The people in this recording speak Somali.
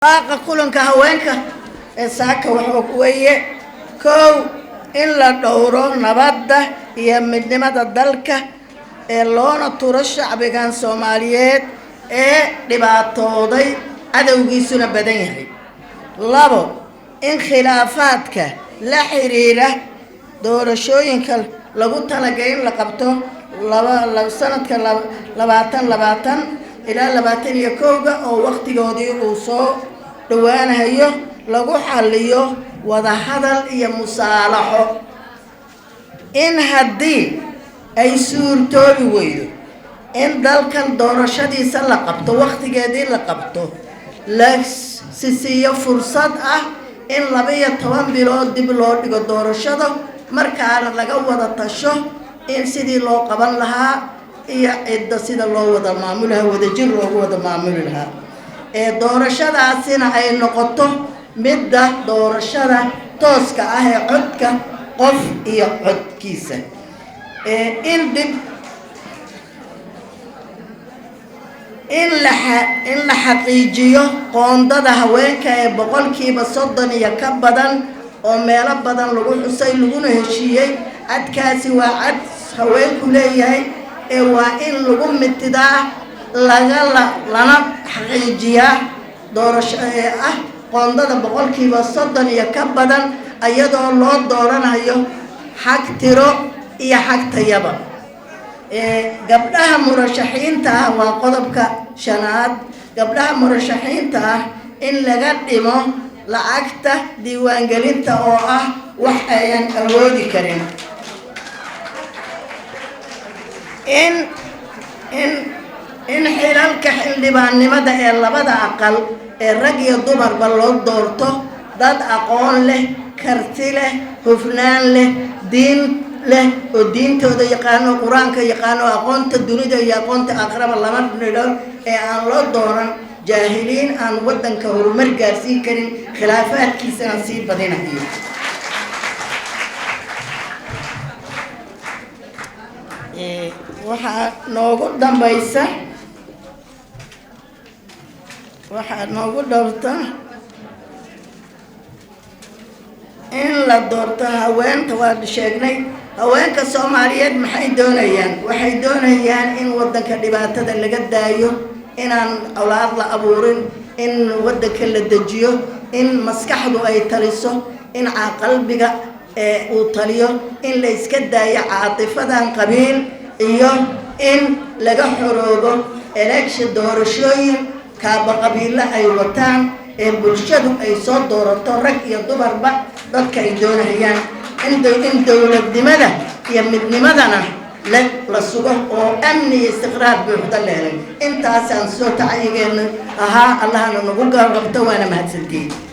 kulanka haweenka ee saaka waxa weeye koow in la dhowro nabadda iyo midnimada dalka ee loona turo shacbigan Soomaaliyeed ee dhibaatooday cadawgiisuna badan yahay. labo in khilaafaadka la xiriira doorashooyinka lagu talagalay in la qabto sanadka 2020 ilaa 2021 oo waqtigoodii uu soo dhawaanayo lagu xalliyo wada hadal iyo musaalaxo. in haddii ay suurtoobi weydo in dalkan doorashadiisa la qabto waqtigeedii la qabto la siiyo fursad ah in 12 bilood dib loo dhigo doorashada markaana laga wada tasho in sidii loo qaban lahaa iyo cidda sida loo wada maamulaha wadajir loogu wada maamuli lahaa ee doorashadaasina ay noqoto midda doorashada tooska ah ee codka qof iyo codkiisa in la xaqiijiyo qoondada haweenka ee 30% iyo ka badan oo meelo badan lagu xusay laguna heshiiyay adkaasi waa cad haweenku leeyahay ee waa in lagu mitidaa lana xaqiijiyaa doorasho ah qoondada 30% iyo ka badan ayadoo loo dooranayo xaq tiro iyo xaq tayaba. gabdhaha murashaxiinta ah waa qodobka 5 gabdhaha murashaxiinta ah in laga dhimo lacagta diiwaangelinta oo ah wax ayaan awoodi karin. in xilalka xildhibaannimada ee labada aqal ee rag iyo dumarba loo doorto dad aqoon leh, karti leh, hufnaan leh, diin leh oo diintooda yaqaano, quraanka yaqaano, aqoonta dunida iyo aqoonta aakhiraba lama dhigto ee aan loo dooran jaahiliin aan wadanka horumar gaarsiin karin khilaafaadkiisana sii badinayo. waxaa noogu dhowrta in la doorto haweenta. waa sheegnay haweenka Soomaaliyeed maxay doonayaan. waxay doonayaan in wadanka dhibaatada laga daayo, inaan awlaad la abuurin, in wadanka la dejiyo, in maskaxdu ay taliso, in qalbiga uu taliyo, in la iska daayo caatifadan qabiil iyo in laga xoroobo election doorashooyin kaaba qabiilla ay wataan ee bulshadu ay soo doorato rag iyo dumarba dadka ay doonayaan in dowladnimada iyo midnimadana la sugo oo amni iyo istiqraar buuxda la helay. intaasaan soo tacayigeena ahaa allahana nagu garabto waana mahadsantihiin.